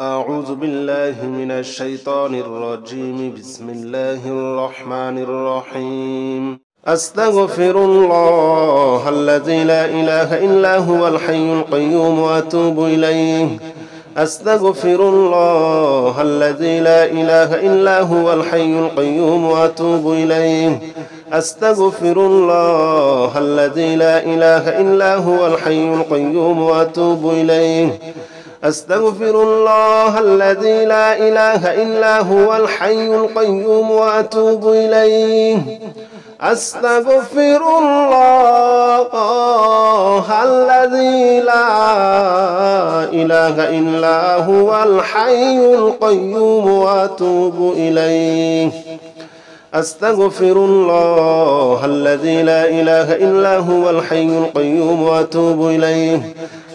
أعوذ بالله من الشيطان الرجيم. بسم الله الرحمن الرحيم. أستغفر الله الذي لا إله إلا هو الحي القيوم وأتوب إليه. أستغفر الله الذي لا إله إلا هو الحي القيوم وأتوب إليه. أستغفر الله الذي لا إله إلا هو الحي القيوم وأتوب إليه. أستغفر الله الذي لا إله إلا هو الحي القيوم وأتوب إليه. أستغفر الله الذي لا إله إلا هو الحي القيوم وأتوب إليه. أستغفر الله الذي لا إله إلا هو الحي القيوم وأتوب إليه.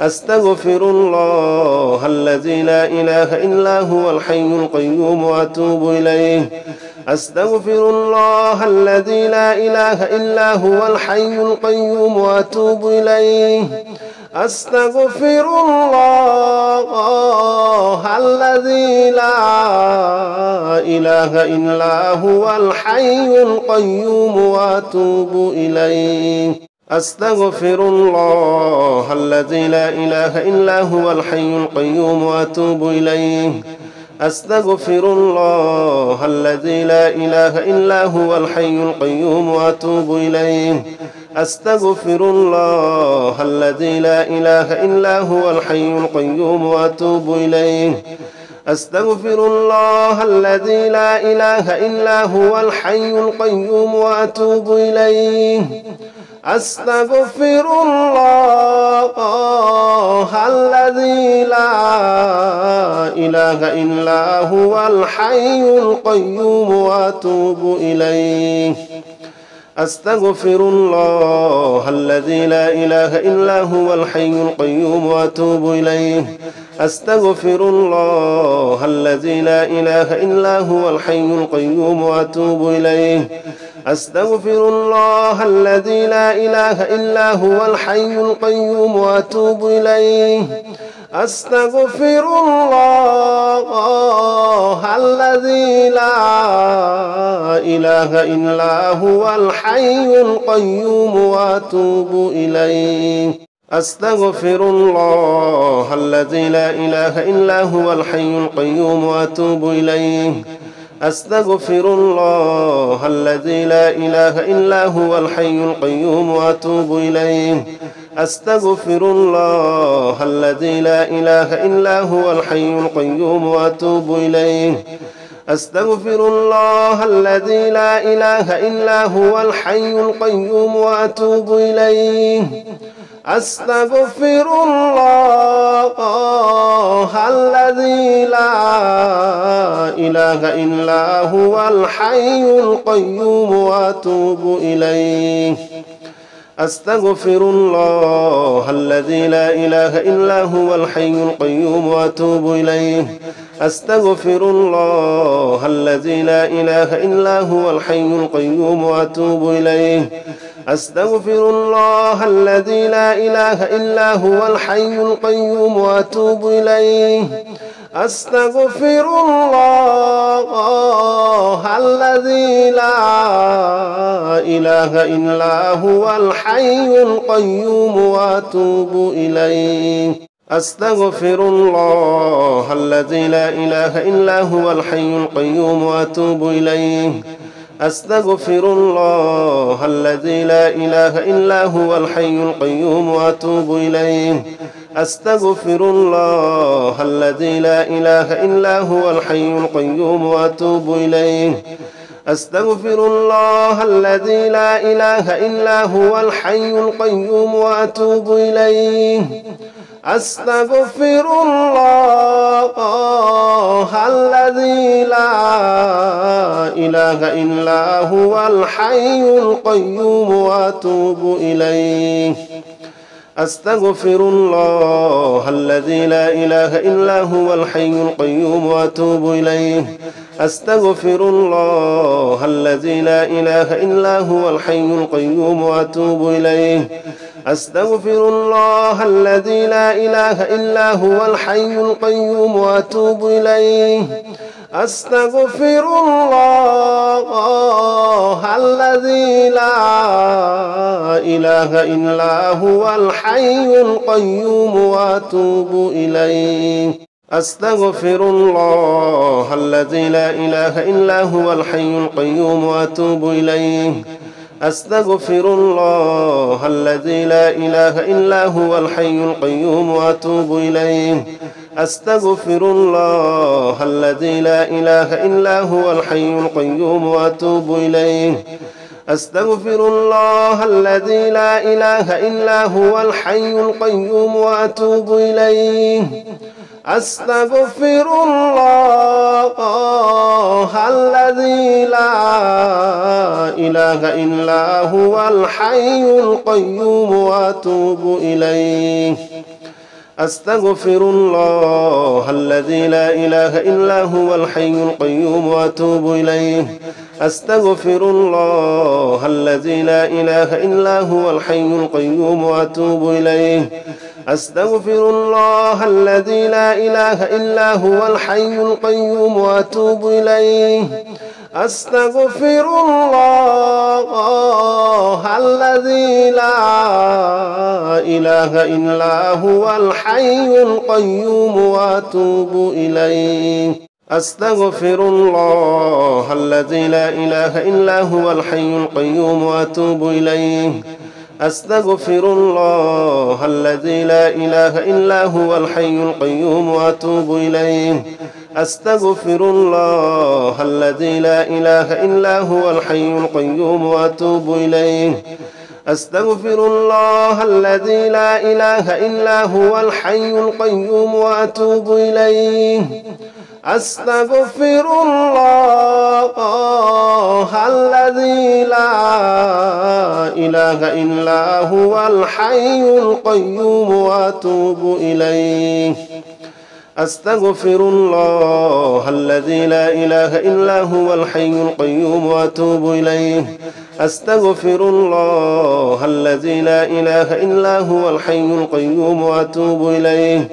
أستغفر الله الذي لا إله إلا هو الحي القيوم وأتوب إليه. أستغفر الله الذي لا إله إلا هو الحي القيوم وأتوب إليه. أستغفر الله الذي لا إله إلا هو الحي القيوم وأتوب إليه. أستغفر الله الذي لا إله إلا هو الحي القيوم وأتوب إليه. أستغفر الله الذي لا إله إلا هو الحي القيوم وأتوب إليه. أستغفر الله الذي لا إله إلا هو الحي القيوم وأتوب إليه. أستغفر الله الذي لا إله إلا هو الحي القيوم وأتوب إليه. أستغفر الله الذي لا إله إلا هو الحي القيوم وأتوب إليه. أستغفر الله الذي لا إله إلا هو الحي القيوم وأتوب إليه. أستغفر الله الذي لا إله إلا هو الحي القيوم وأتوب إليه. أستغفر الله الذي لا إله إلا هو الحي القيوم وأتوب إليه. أستغفر الله الذي لا إله إلا هو الحي القيوم وأتوب إليه. أستغفر الله الذي لا إله إلا هو الحي القيوم وأتوب إليه. أستغفر الله الذي لا إله إلا هو الحي القيوم وأتوب إليه. أستغفر الله الذي لا إله إلا هو الحي القيوم وأتوب إليه. أستغفر الله الذي لا إله إلا هو الحي القيوم وأتوب إليه. أستغفر الله الذي لا إله إلا هو الحي القيوم وأتوب إليه. أستغفر الله الذي لا إله إلا هو الحي القيوم وأتوب إليه. أستغفر الله الذي لا إله إلا هو الحي القيوم وأتوب إليه. أستغفر الله الذي لا إله إلا هو الحي القيوم وأتوب إليه. أستغفر الله الذي لا إله إلا هو الحي القيوم وأتوب إليه. أستغفر الله الذي لا إله إلا هو الحي القيوم وأتوب إليه. أستغفر الله الذي لا إله إلا هو الحي القيوم وأتوب إليه. أستغفر الله الذي لا إله إلا هو الحي القيوم وأتوب إليه. أستغفر الله الذي لا إله إلا هو الحي القيوم وأتوب إليه. أستغفر الله الذي لا إله إلا هو الحي القيوم وأتوب إليه. أستغفر الله الذي لا إله إلا هو الحي القيوم وأتوب إليه. أستغفر الله الذي لا إله إلا هو الحي القيوم وأتوب إليه. أستغفر الله الذي لا إله إلا هو الحي القيوم وأتوب إليه. أستغفر الله الذي لا إله إلا هو الحي القيوم وأتوب إليه. أستغفر الله الذي لا إله إلا هو الحي القيوم وأتوب إليه. أستغفر الله الذي لا إله إلا هو الحي القيوم وأتوب إليه. أستغفر الله الذي لا إله إلا هو الحي القيوم وأتوب إليه. أستغفر الله الذي لا إله إلا هو الحي القيوم وأتوب إليه. أستغفر الله الذي لا إله إلا هو الحي القيوم وأتوب إليه. أستغفر الله الذي لا إله إلا هو الحي القيوم وأتوب إليه. أستغفر الله الذي لا إله إلا هو الحي القيوم وأتوب إليه. أستغفر الله الذي لا إله إلا هو الحي القيوم وأتوب إليه. أستغفر الله الذي لا إله إلا هو الحي القيوم وأتوب إليه. أستغفر الله الذي لا إله إلا هو الحي القيوم وأتوب إليه. أستغفر الله الذي لا إله إلا هو الحي القيوم وأتوب إليه. أستغفر الله الذي لا إله إلا هو الحي القيوم وأتوب إليه. أستغفر الله الذي لا إله إلا هو الحي القيوم وأتوب إليه. أستغفر الله الذي لا إله إلا هو الحي القيوم وأتوب إليه. أستغفر الله الذي لا إله إلا هو الحي القيوم وأتوب إليه. أستغفر الله الذي لا إله إلا هو الحي القيوم وأتوب إليه.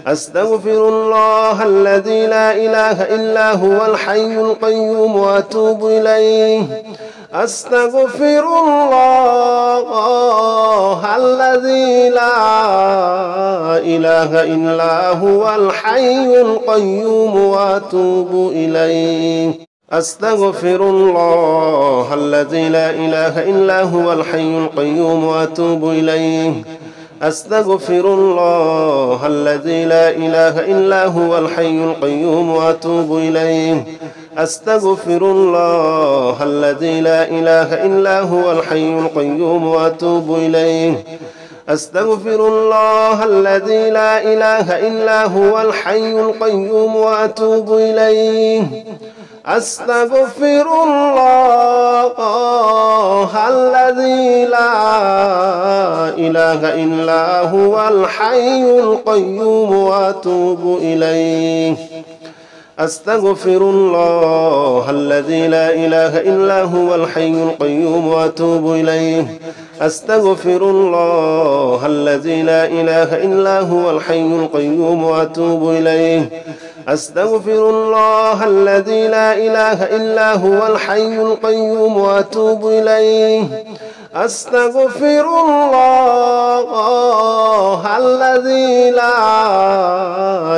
أستغفر الله الذي لا إله إلا هو الحي القيوم وأتوب إليه. أستغفر الله الذي لا إله إلا هو الحي القيوم وأتوب إليه. أستغفر الله الذي لا إله إلا هو الحي القيوم وأتوب إليه. أستغفر الله الذي لا إله إلا هو الحي القيوم وأتوب إليه. أستغفر الله الذي لا إله إلا هو الحي القيوم وأتوب إليه. أستغفر الله الذي لا إله إلا هو الحي القيوم وأتوب إليه. أستغفر الله الذي لا إله إلا هو الحي القيوم وأتوب إليه. أستغفر الله الذي لا إله إلا هو الحي القيوم وأتوب إليه. أستغفر الله الذي لا إله إلا هو الحي القيوم وأتوب إليه. أستغفر الله الذي لا إله إلا هو الحي القيوم وأتوب إليه. أستغفر الله الذي لا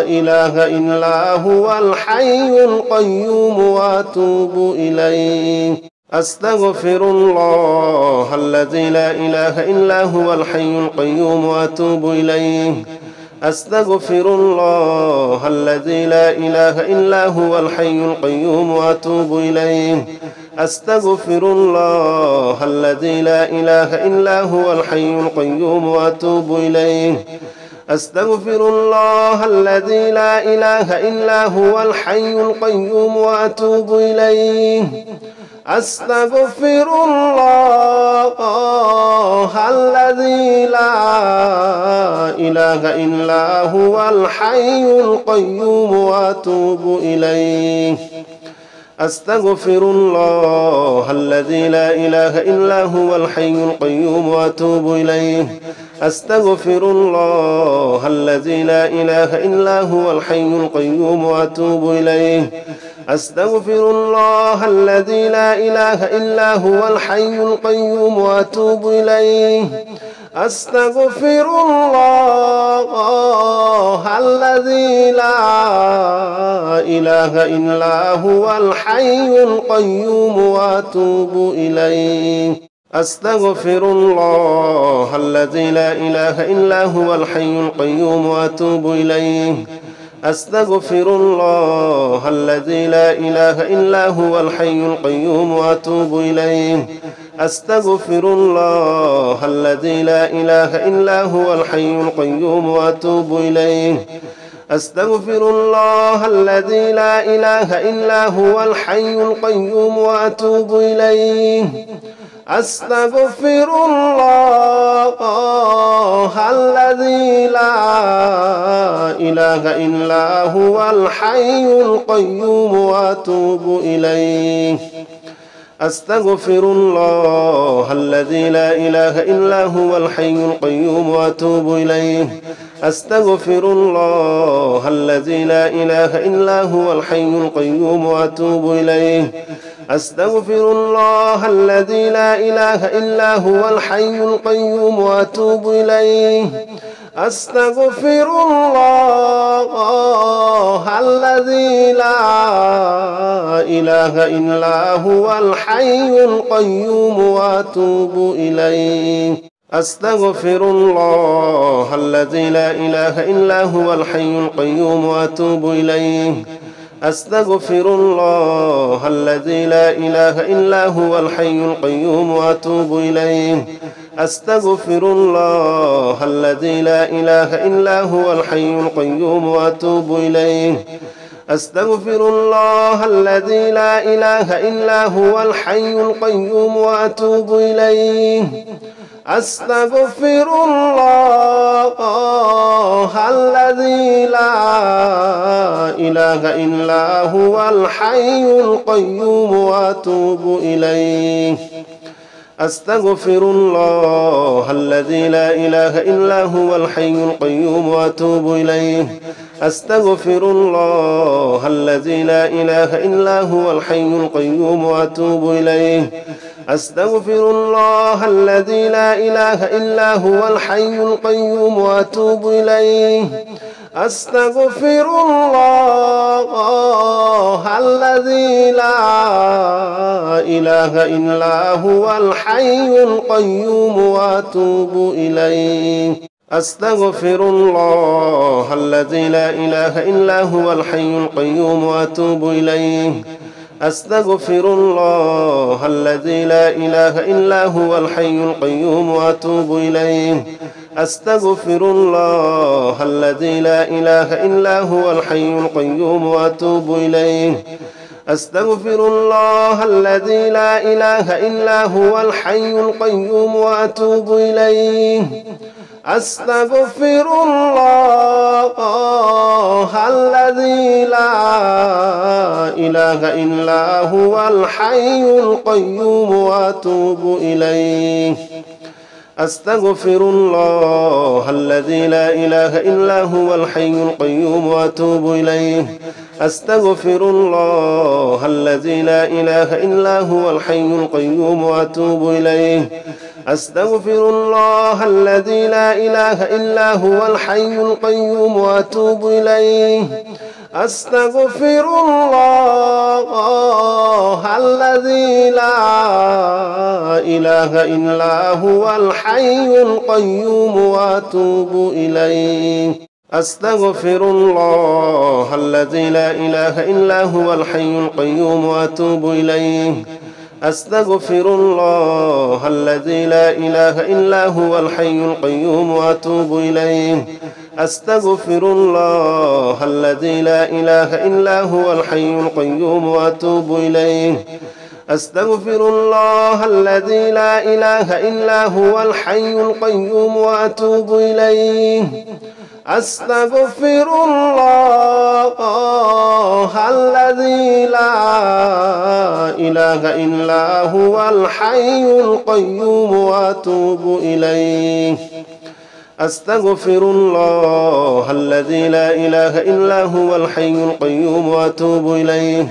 إله إلا هو الحي القيوم وأتوب إليه. أستغفر الله الذي لا إله إلا هو الحي القيوم وأتوب إليه. أستغفر الله الذي لا إله إلا هو الحي القيوم وأتوب إليه. أستغفر الله الذي لا إله إلا هو الحي القيوم وأتوب إليه. أستغفر الله الذي لا إله إلا هو الحي القيوم وأتوب إليه. أستغفر الله الذي لا إله إلا هو الحي القيوم وأتوب إليه. أستغفر الله الذي لا إله إلا هو الحي القيوم وأتوب إليه. أستغفر الله الذي لا إله إلا هو الحي القيوم وأتوب إليه. أستغفر الله الذي لا إله إلا هو الحي القيوم وأتوب إليه. أستغفر الله الذي لا إله إلا هو الحي القيوم وأتوب إليه. أستغفر الله الذي لا إله إلا هو الحي القيوم وأتوب إليه. أستغفر الله الذي لا إله إلا هو الحي القيوم وأتوب إليه. أستغفر الله الذي لا إله إلا هو الحي القيوم وأتوب إليه. أستغفر الله الذي لا إله إلا هو الحي القيوم وأتوب إليه. أستغفر الله الذي لا إله إلا هو الحي القيوم وأتوب إليه. أستغفر الله الذي لا إله إلا هو الحي القيوم وأتوب إليه. أستغفر الله الذي لا إله إلا هو الحي القيوم وأتوب إليه. أستغفر الله الذي لا إله إلا هو الحي القيوم وأتوب إليه. أستغفر الله الذي لا إله إلا هو الحي القيوم وأتوب إليه. أستغفر الله الذي لا إله إلا هو الحي القيوم وأتوب إليه. أستغفر الله الذي لا إله إلا هو الحي القيوم وأتوب إليه. أستغفر الله الذي لا إله إلا هو الحي القيوم وأتوب إليه. أستغفر الله الذي لا إله إلا هو الحي القيوم وأتوب إليه. أستغفر الله الذي لا إله إلا هو الحي القيوم وأتوب إليه. أستغفر الله الذي لا إله إلا هو الحي القيوم وأتوب إليه. أستغفر الله الذي لا إله إلا هو الحي القيوم وأتوب إليه. أستغفر الله الذي لا إله إلا هو الحي القيوم وأتوب إليه. أستغفر الله الذي لا إله إلا هو الحي القيوم وأتوب إليه. أستغفر الله الذي لا إله إلا هو الحي القيوم وأتوب إليه. أستغفر الله الذي لا إله إلا هو الحي القيوم وأتوب إليه. أستغفر الله الذي لا إله إلا هو الحي القيوم وأتوب إليه. أستغفر الله الذي لا إله إلا هو الحي القيوم وأتوب إليه. أستغفر الله الذي لا إله إلا هو الحي القيوم وأتوب إليه. أستغفر الله الذي لا إله إلا هو الحي القيوم وأتوب إليه. أستغفر الله الذي لا إله إلا هو الحي القيوم وأتوب إليه. أستغفر الله الذي لا إله إلا هو الحي القيوم وأتوب إليه. أستغفر الله الذي لا إله إلا هو الحي القيوم وأتوب إليه. أستغفر الله الذي لا إله إلا هو الحي القيوم وأتوب إليه. أستغفر الله الذي لا إله إلا هو الحي القيوم وأتوب إليه. أستغفر الله الذي لا إله إلا هو الحي القيوم وأتوب إليه. أستغفر الله الذي لا إله إلا هو الحي القيوم وأتوب إليه. أستغفر الله الذي لا إله إلا هو الحي القيوم وأتوب إليه أستغفر الله الذي لا إله إلا هو الحي القيوم وأتوب إليه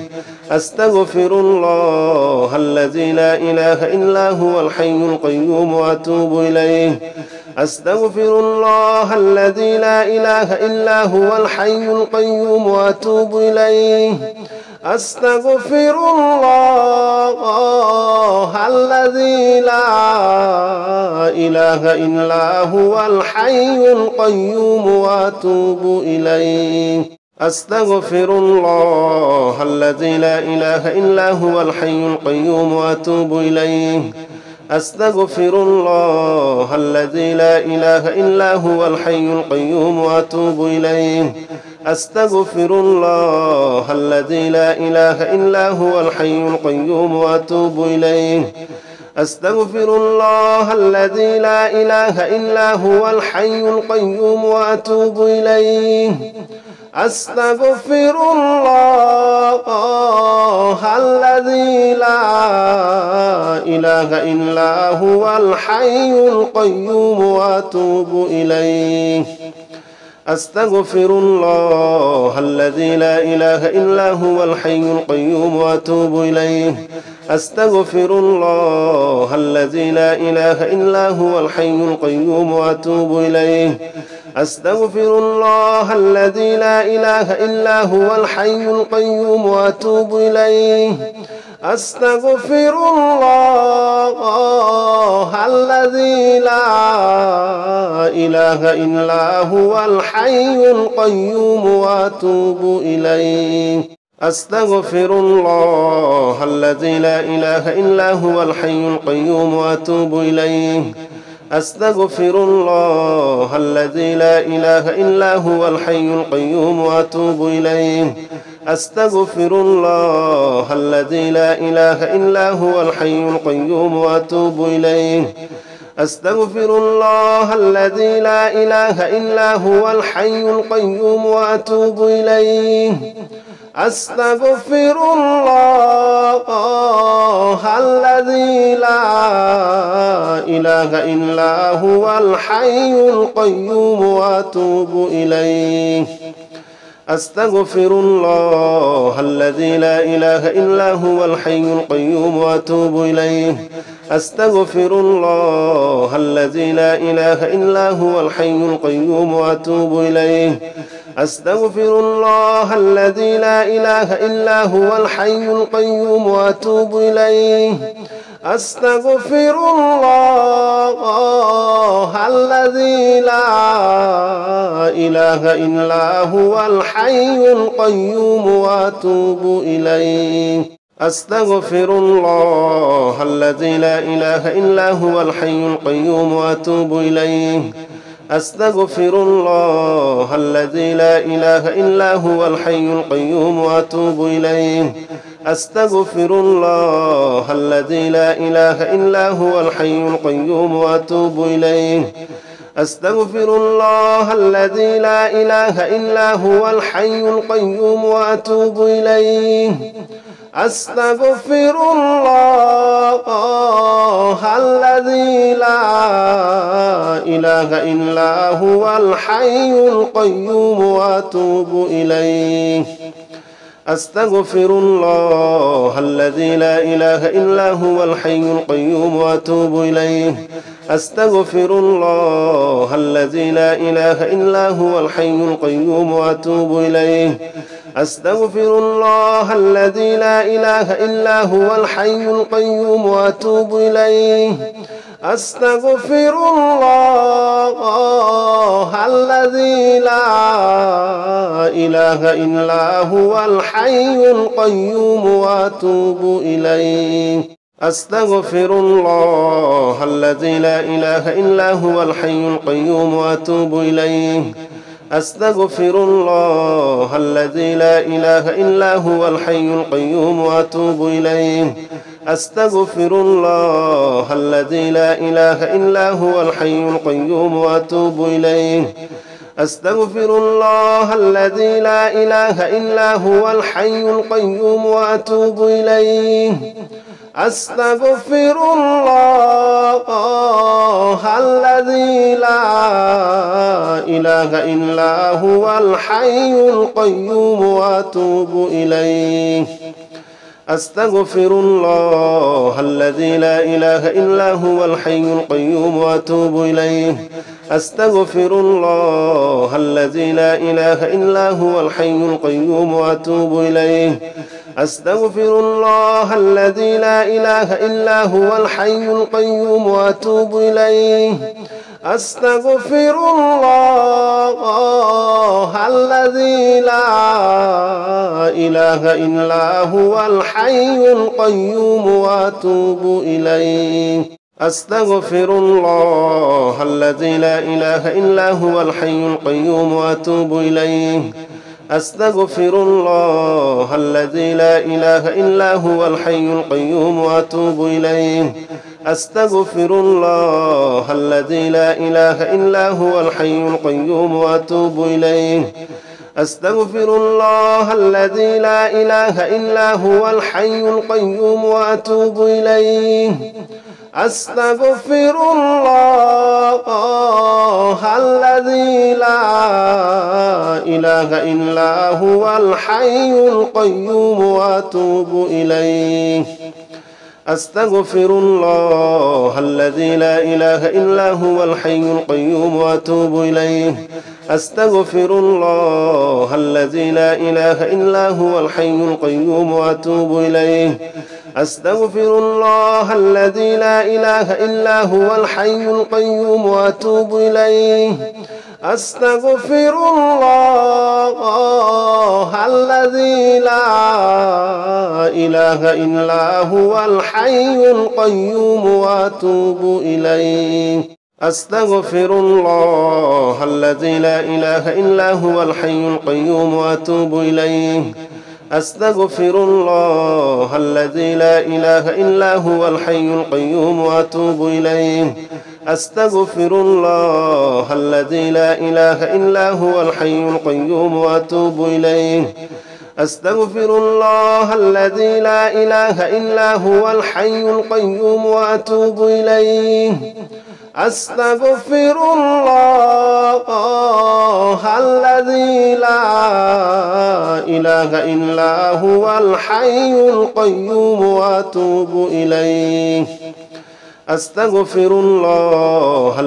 أستغفر الله الذي لا إله إلا هو الحي القيوم وأتوب إليه أستغفر الله الذي لا إله إلا هو الحي القيوم وأتوب إليه أستغفر الله الذي لا إله إلا هو الحي القيوم وأتوب إليه أستغفر الله الذي لا إله إلا هو الحي القيوم وأتوب إليه أستغفر الله الذي لا إله إلا هو الحي القيوم وأتوب إليه أستغفر الله الذي لا إله إلا هو الحي القيوم وأتوب إليه أستغفر الله الذي لا إله إلا هو الحي القيوم وأتوب إليه أستغفر الله الذي لا إله إلا هو الحي القيوم وأتوب إليه أستغفر الله الذي لا إله إلا هو الحي القيوم وأتوب إليه أستغفر الله الذي لا إله إلا هو الحي القيوم وأتوب إليه أستغفر الله الذي لا إله إلا هو الحي القيوم وأتوب إليه أستغفر الله الذي لا إله إلا هو الحي القيوم وأتوب إليه أستغفر الله الذي لا إله إلا هو الحي القيوم وأتوب إليه أستغفر الله الذي لا إله إلا هو الحي القيوم وأتوب إليه أستغفر الله الذي لا إله إلا هو الحي القيوم وأتوب إليه أستغفر الله الذي لا إله إلا هو الحي القيوم وأتوب إليه أستغفر الله الذي لا إله إلا هو الحي القيوم وأتوب إليه أستغفر الله الذي لا إله إلا هو الحي القيوم وأتوب إليه أستغفر الله الذي لا إله إلا هو الحي القيوم وأتوب إليه أستغفر الله الذي لا إله إلا هو الحي القيوم وأتوب إليه أستغفر الله الذي لا إله إلا هو الحي القيوم وأتوب إليه أستغفر الله الذي لا إله إلا هو الحي القيوم وأتوب إليه أستغفر الله الذي لا إله إلا هو الحي القيوم وأتوب إليه أستغفر الله الذي لا إله إلا هو الحي القيوم وأتوب إليه أستغفر الله الذي لا إله إلا هو الحي القيوم وأتوب إليه أستغفر الله الذي لا إله إلا هو الحي القيوم وأتوب إليه أستغفر الله الذي لا إله إلا هو الحي القيوم وأتوب إليه أستغفر الله الذي لا إله إلا هو الحي القيوم وأتوب إليه أستغفر الله الذي لا إله إلا هو الحي القيوم وأتوب إليه أستغفر الله الذي لا إله إلا هو الحي القيوم وأتوب إليه أستغفر الله الذي لا إله إلا هو الحي القيوم وأتوب إليه أستغفر الله الذي لا إله إلا هو الحي القيوم وأتوب إليه أستغفر الله الذي لا إله إلا هو الحي القيوم وأتوب إليه أستغفر الله الذي لا إله إلا هو الحي القيوم وأتوب إليه. أستغفر الله الذي لا إله إلا هو الحي القيوم وأتوب إليه. أستغفر الله الذي لا إله إلا هو الحي القيوم وأتوب إليه. أستغفر الله الذي لا إله إلا هو الحي القيوم وأتوب إليه. أستغفر الله الذي لا إله إلا هو الحي القيوم وأتوب إليه. أستغفر الله الذي لا إله إلا هو الحي القيوم وأتوب إليه. أستغفر الله الذي لا إله إلا هو الحي القيوم وأتوب إليه. أستغفر الله الذي لا إله إلا هو الحي القيوم وأتوب إليه. أستغفر الله الذي لا إله إلا هو الحي القيوم وأتوب إليه. أستغفر الله الذي لا إله إلا هو الحي القيوم وأتوب إليه. أستغفر الله الذي لا إله إلا هو الحي القيوم وأتوب إليه. أستغفر الله الذي لا إله إلا هو الحي القيوم وأتوب إليه. أستغفر الله الذي لا إله إلا هو الحي القيوم وأتوب إليه. أستغفر الله الذي لا إله إلا هو الحي القيوم وأتوب إليه. أستغفر الله الذي لا إله إلا هو الحي القيوم وأتوب إليه. أستغفر الله الذي لا إله إلا هو الحي القيوم وأتوب إليه. أستغفر الله الذي لا إله إلا هو الحي القيوم وأتوب إليه. أستغفر الله الذي لا إله إلا هو الحي القيوم وأتوب إليه. أستغفر الله الذي لا إله إلا هو الحي القيوم وأتوب إليه. أستغفر الله الذي لا إله إلا هو الحي القيوم وأتوب إليه. أستغفر الله الذي لا إله إلا هو الحي القيوم وأتوب إليه. أستغفر الله الذي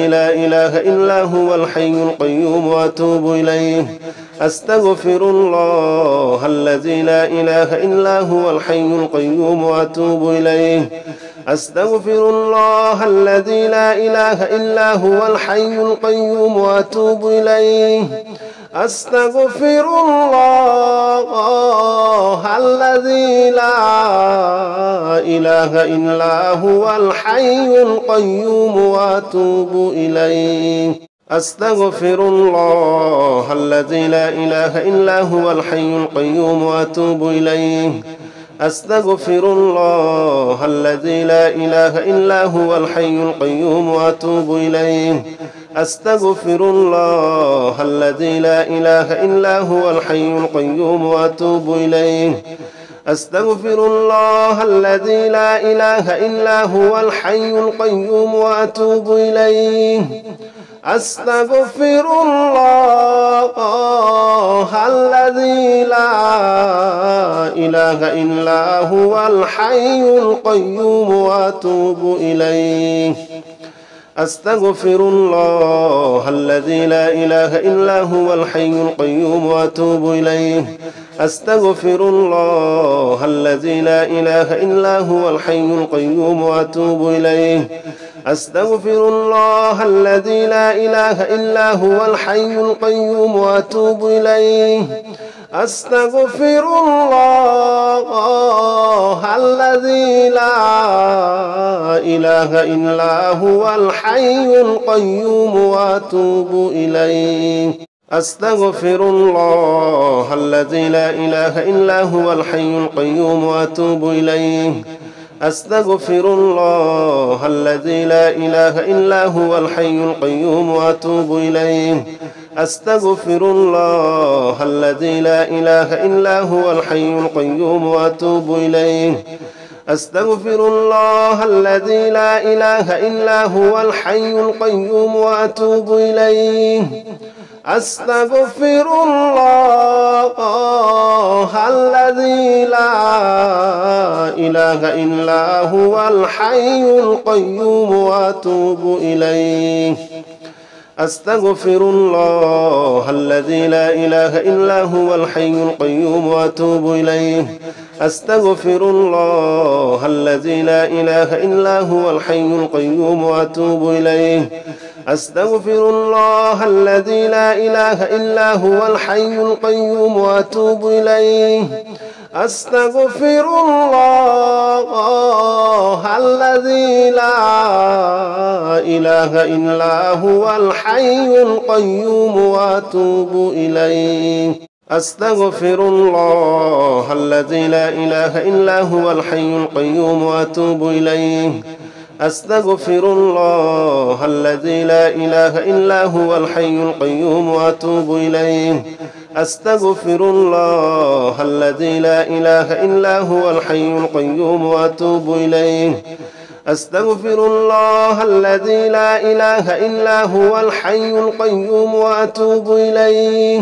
لا إله إلا هو الحي القيوم وأتوب إليه. أستغفر الله الذي لا إله إلا هو الحي القيوم وأتوب إليه. أستغفر الله الذي لا إله إلا هو الحي القيوم وأتوب إليه. أستغفر الله الذي لا إله إلا هو الحي القيوم وأتوب إليه. أستغفر الله الذي لا إله إلا هو الحي القيوم وأتوب إليه. أستغفر الله الذي لا إله إلا هو الحي القيوم وأتوب إليه. أستغفر الله الذي لا إله إلا هو الحي القيوم وأتوب إليه. أستغفر الله الذي لا إله إلا هو الحي القيوم وأتوب إليه. أستغفر الله الذي لا إله إلا هو الحي القيوم وأتوب إليه. أستغفر الله الذي لا إله إلا هو الحي القيوم وأتوب إليه. أستغفر الله الذي لا إله إلا هو الحي القيوم وأتوب إليه. أستغفر الله الذي لا إله إلا هو الحي القيوم وأتوب إليه. أستغفر الله الذي لا إله إلا هو الحي القيوم وأتوب إليه. أستغفر الله الذي لا إله إلا هو الحي القيوم وأتوب إليه. أستغفر الله الذي لا إله إلا هو الحي القيوم وأتوب إليه أستغفر الله الذي لا إله إلا هو الحي القيوم وأتوب إليه أستغفر الله الذي لا إله إلا هو الحي القيوم وأتوب إليه أستغفر الله الذي لا إله إلا هو الحي القيوم وأتوب إليه أستغفر الله الذي لا إله إلا هو الحي القيوم وأتوب إليه أستغفر الله الذي لا إله إلا هو الحي القيوم وأتوب إليه أستغفر الله الذي لا إله إلا هو الحي القيوم وأتوب إليه أستغفر الله الذي لا إله إلا هو الحي القيوم وأتوب إليه أستغفر الله الذي لا إله إلا هو الحي القيوم وأتوب إليه أستغفر الله الذي لا إله إلا هو الحي القيوم وأتوب إليه أستغفر الله الذي لا إله إلا هو الحي القيوم وأتوب إليه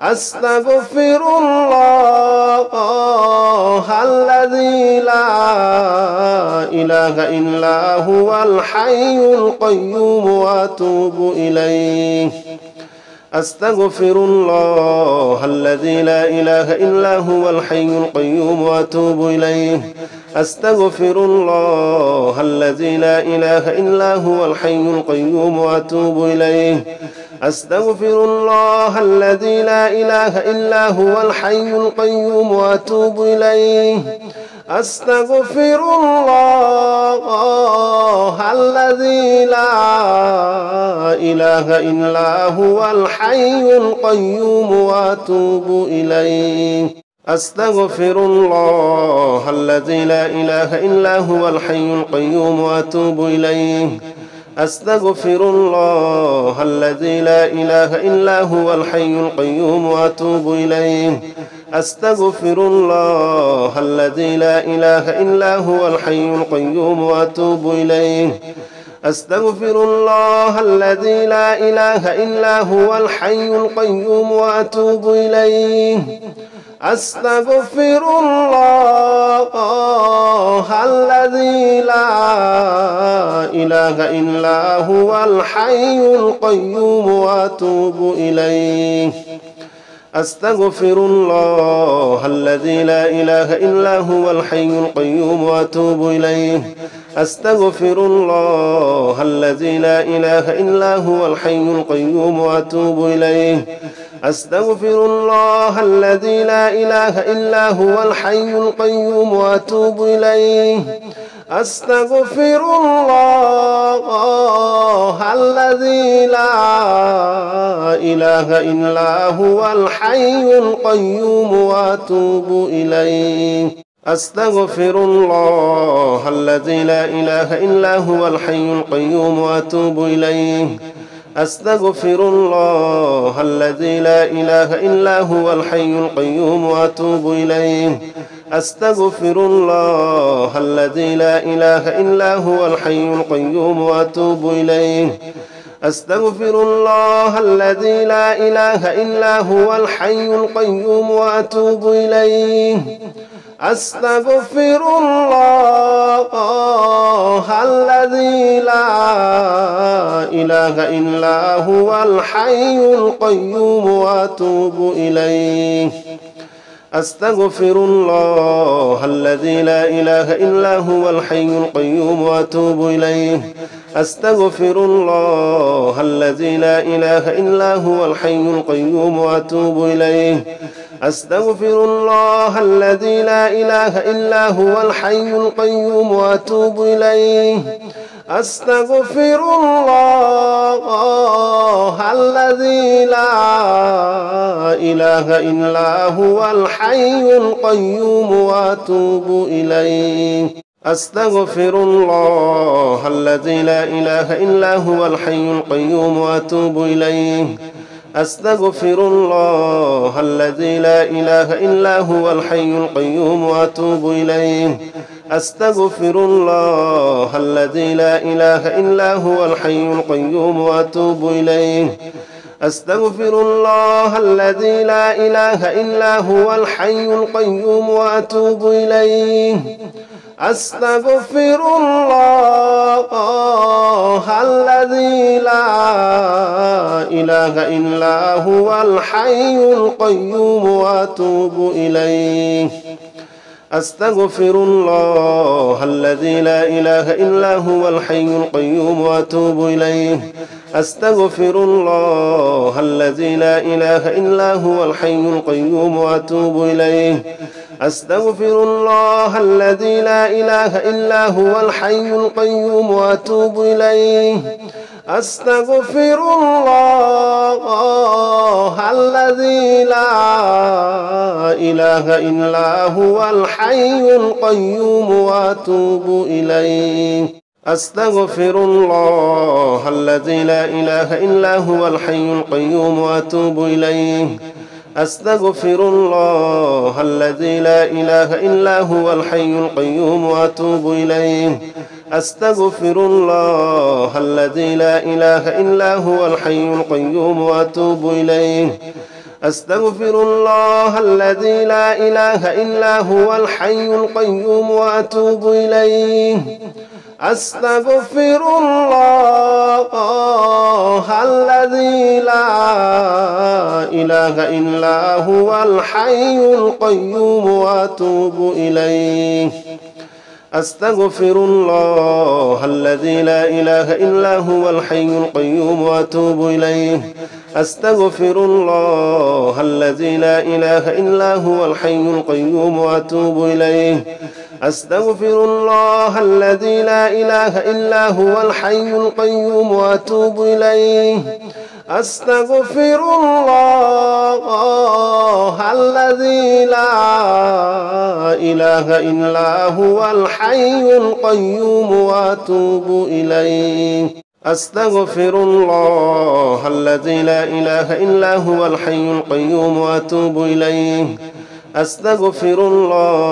أستغفر الله الذي لا إله إلا هو الحي القيوم وأتوب إليه أستغفر الله الذي لا إله إلا هو الحي القيوم وأتوب إليه أستغفر الله الذي لا إله إلا هو الحي القيوم وأتوب إليه أستغفر الله الذي لا إله إلا هو الحي القيوم وأتوب إليه أستغفر الله الذي لا إله إلا هو الحي القيوم وأتوب إليه أستغفر الله الذي لا إله إلا هو الحي القيوم وأتوب إليه أستغفر الله الذي لا إله إلا هو الحي القيوم وأتوب إليه أستغفر الله الذي لا إله إلا هو الحي القيوم وأتوب إليه أستغفر الله الذي لا إله إلا هو الحي القيوم وأتوب إليه أستغفر الله الذي لا إله إلا هو الحي القيوم وأتوب إليه أستغفر الله الذي لا إله إلا هو الحي القيوم وأتوب إليه أستغفر الله الذي لا إله إلا هو الحي القيوم وأتوب إليه أستغفر الله الذي لا إله إلا هو الحي القيوم وأتوب إليه أستغفر الله الذي لا إله إلا هو الحي القيوم وأتوب إليه أستغفر الله الذي لا إله إلا هو الحي القيوم وأتوب إليه أستغفر الله الذي لا إله إلا هو الحي القيوم وأتوب إليه أستغفر الله الذي لا إله إلا هو الحي القيوم وأتوب إليه أستغفر الله الذي لا إله إلا هو الحي القيوم وأتوب إليه أستغفر الله الذي لا إله إلا هو الحي القيوم وأتوب إليه أستغفر الله الذي لا إله إلا هو الحي القيوم وأتوب إليه أستغفر الله الذي لا إله إلا هو الحي القيوم وأتوب إليه أستغفر الله الذي لا إله إلا هو الحي القيوم وأتوب إليه أستغفر الله الذي لا إله إلا هو الحي القيوم وأتوب إليه أستغفر الله الذي لا إله إلا هو الحي القيوم وأتوب إليه أستغفر الله الذي لا إله إلا هو الحي القيوم وأتوب إليه أستغفر الله الذي لا إله إلا هو الحي القيوم وأتوب إليه أستغفر الله الذي لا إله إلا هو الحي القيوم وأتوب إليه أستغفر الله الذي لا إله إلا هو الحي القيوم وأتوب إليه أستغفر الله الذي لا إله إلا هو الحي القيوم وأتوب إليه أستغفر الله الذي لا إله إلا هو الحي القيوم وأتوب إليه أستغفر الله الذي لا إله إلا هو الحي القيوم وأتوب إليه أستغفر الله الذي لا إله إلا هو الحي القيوم وأتوب إليه أستغفر الله الذي لا إله إلا هو الحي القيوم وأتوب إليه أستغفر الله الذي لا إله إلا هو الحي القيوم وأتوب إليه أستغفر الله الذي لا إله إلا هو الحي القيوم وأتوب إليه أستغفر الله الذي لا إله إلا هو الحي القيوم وأتوب إليه أستغفر الله الذي لا إله إلا هو الحي القيوم وأتوب إليه أستغفر الله الذي لا إله إلا هو الحي القيوم وأتوب إليه أستغفر الله الذي لا إله إلا هو الحي القيوم وأتوب إليه أستغفر الله الذي لا إله إلا هو الحي القيوم وأتوب إليه أستغفر الله الذي لا إله إلا هو الحي القيوم وأتوب إليه أستغفر الله الذي لا إله إلا هو الحي القيوم وأتوب إليه أستغفر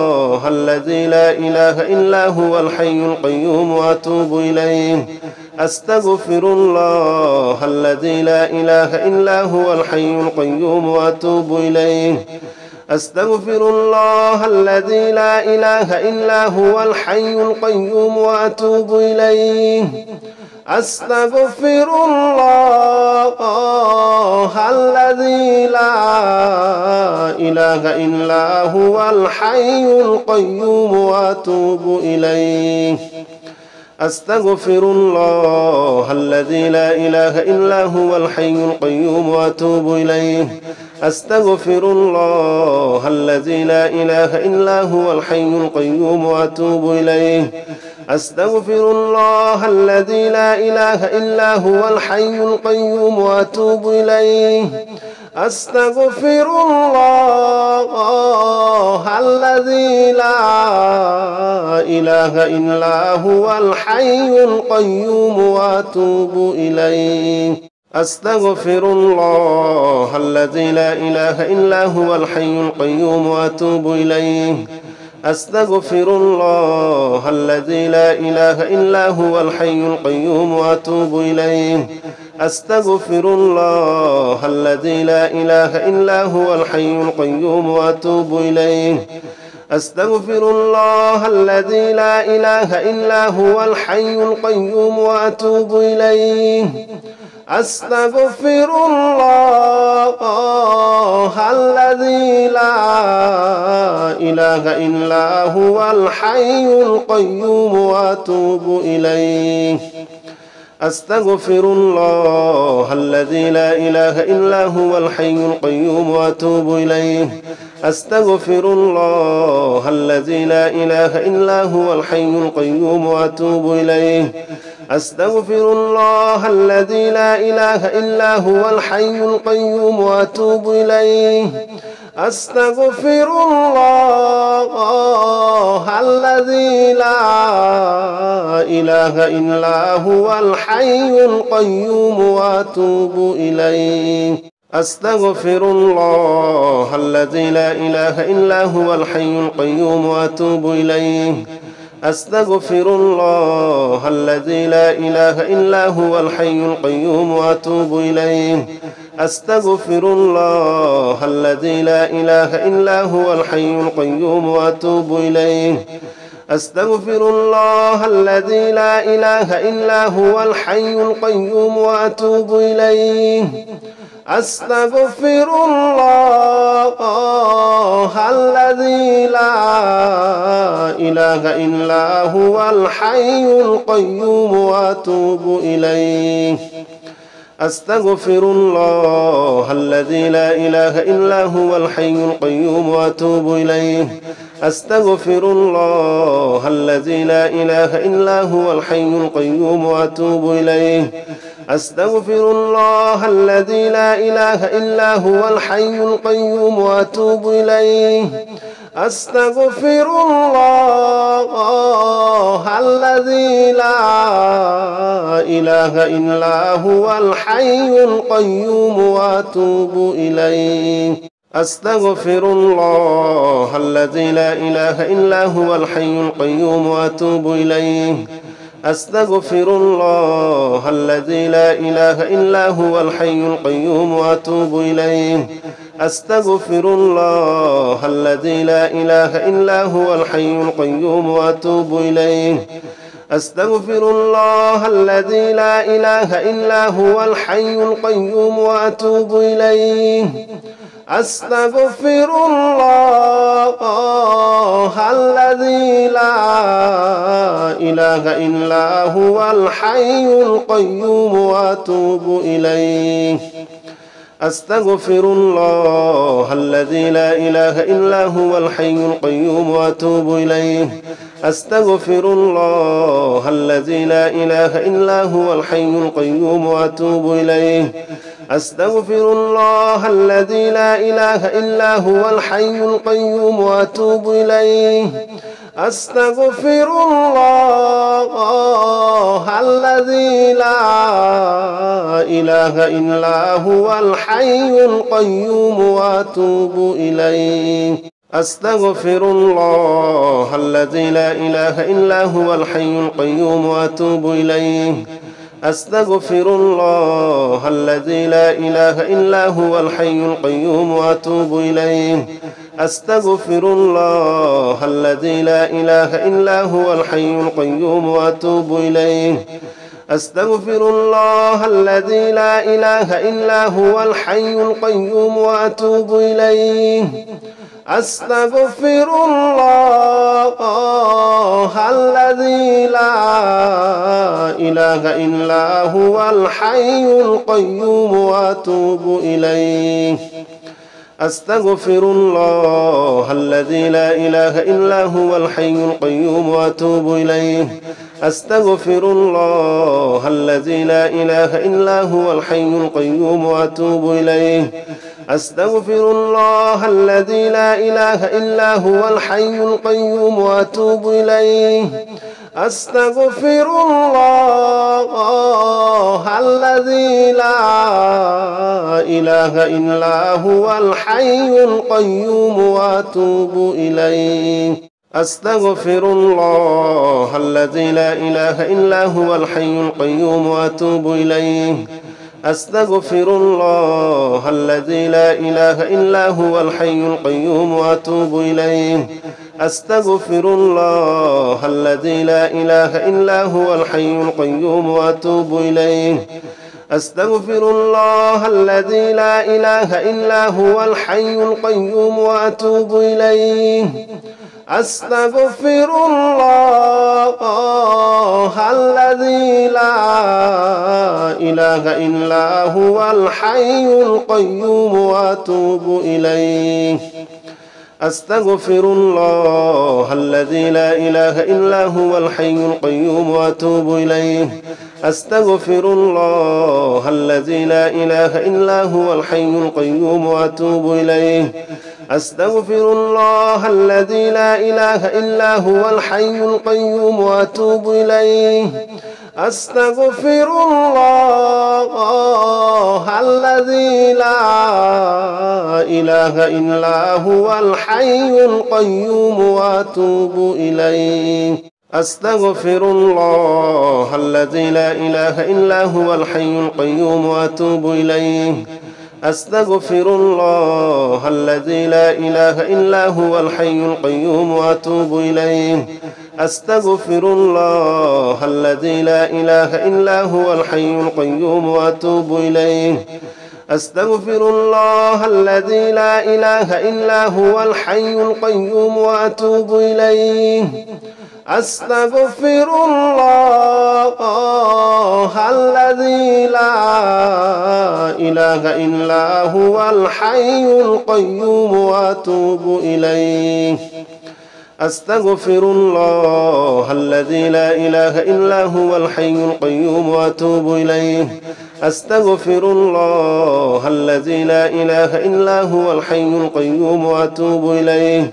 الله الذي لا إله إلا هو الحي القيوم وأتوب إليه أستغفر الله الذي لا إله إلا هو الحي القيوم وأتوب إليه أستغفر الله الذي لا إله إلا هو الحي القيوم وأتوب إليه أستغفر الله الذي لا إله إلا هو الحي القيوم وأتوب إليه أستغفر الله الذي لا إله إلا هو الحي القيوم وأتوب إليه أستغفر الله الذي لا إله إلا هو الحي القيوم وأتوب إليه أستغفر الله الذي لا إله إلا هو الحي القيوم وأتوب إليه أستغفر الله الذي لا إله إلا هو الحي القيوم وأتوب إليه أستغفر الله الذي لا إله إلا هو الحي القيوم وأتوب إليه أستغفر الله الذي لا إله إلا هو الحي القيوم وأتوب إليه أستغفر الله الذي لا إله إلا هو الحي القيوم وأتوب إليه أستغفر الله الذي لا إله إلا هو الحي القيوم وأتوب إليه أستغفر الله الذي لا إله إلا هو الحي القيوم وأتوب إليه أستغفر الله الذي لا إله إلا هو الحي القيوم وأتوب إليه أستغفر الله الذي لا إله إلا هو الحي القيوم وأتوب إليه أستغفر الله الذي لا إله إلا هو الحي القيوم وأتوب إليه أستغفر الله الذي لا إله إلا هو الحي القيوم وأتوب إليه أستغفر الله الذي لا إله إلا هو الحي القيوم وأتوب إليه. أستغفر الله الذي لا إله إلا هو الحي القيوم وأتوب إليه. أستغفر الله الذي لا إله إلا هو الحي القيوم وأتوب إليه. أستغفر الله الذي لا إله إلا هو الحي القيوم وأتوب إليه. أستغفر الله الذي لا إله إلا هو الحي القيوم وأتوب إليه. أستغفر الله الذي لا إله إلا هو الحي القيوم وأتوب إليه. أستغفر الله الذي لا إله إلا هو الحي القيوم وأتوب إليه. أستغفر الله الذي لا إله إلا هو الحي القيوم وأتوب إليه. أستغفر الله الذي لا إله إلا هو الحي القيوم وأتوب إليه. أستغفر الله الذي لا إله إلا هو الحي القيوم وأتوب إليه. أستغفر الله الذي لا إله إلا هو الحي القيوم وأتوب إليه. أستغفر الله الذي لا إله إلا هو الحي القيوم وأتوب إليه. أستغفر الله الذي لا إله إلا هو الحي القيوم وأتوب إليه. أستغفر الله الذي لا إله إلا هو الحي القيوم وأتوب إليه. أستغفر الله الذي لا إله إلا هو الحي القيوم وأتوب إليه. أستغفر الله الذي لا إله إلا هو الحي القيوم وأتوب إليه. أستغفر الله الذي لا إله إلا هو الحي القيوم وأتوب إليه. أستغفر الله الذي لا إله إلا هو الحي القيوم وأتوب إليه. أستغفر الله الذي لا إله إلا هو الحي القيوم وأتوب إليه. أستغفر الله الذي لا إله إلا هو الحي القيوم وأتوب إليه. أستغفر الله الذي لا إله إلا هو الحي القيوم وأتوب إليه. أستغفر الله الذي لا إله إلا هو الحي القيوم وأتوب إليه. أستغفر الله الذي لا إله إلا هو الحي القيوم وأتوب إليه. أستغفر الله الذي لا إله إلا هو الحي القيوم وأتوب إليه. أستغفر الله الذي لا إله إلا هو الحي القيوم وأتوب إليه. أستغفر الله الذي لا إله إلا هو الحي القيوم وأتوب إليه. أستغفر الله الذي لا إله إلا هو الحي القيوم وأتوب إليه. أستغفر الله الذي لا إله إلا هو الحي القيوم وأتوب إليه. أستغفر الله الذي لا إله إلا هو الحي القيوم وأتوب إليه. أستغفر الله الذي لا إله إلا هو الحي القيوم وأتوب إليه. أستغفر الله الذي لا إله إلا هو الحي القيوم وأتوب إليه. أستغفر الله الذي لا إله إلا هو الحي القيوم وأتوب إليه. أستغفر الله الذي لا إله إلا هو الحي القيوم وأتوب إليه. أستغفر الله الذي لا إله إلا هو الحي القيوم وأتوب إليه. أستغفر الله الذي لا إله إلا هو الحي القيوم وأتوب إليه. أستغفر الله الذي لا إله إلا هو الحي القيوم وأتوب إليه. أستغفر الله الذي لا إله إلا هو الحي القيوم وأتوب إليه. أستغفر الله الذي لا إله إلا هو الحي القيوم وأتوب إليه. أستغفر الله الذي لا إله إلا هو الحي القيوم وأتوب إليه. أستغفر الله الذي لا إله إلا هو الحي القيوم وأتوب إليه. أستغفر الله الذي لا إله إلا هو الحي القيوم وأتوب إليه. أستغفر الله الذي لا إله إلا هو الحي القيوم وأتوب إليه. أستغفر الله الذي لا إله إلا هو الحي القيوم وأتوب إليه.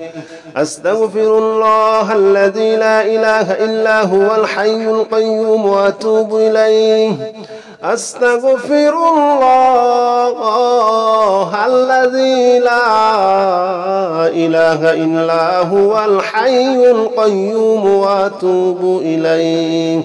أستغفر الله الذي لا إله إلا هو الحي القيوم وأتوب إليه. أستغفر الله الذي لا إله إلا هو الحي القيوم وأتوب إليه.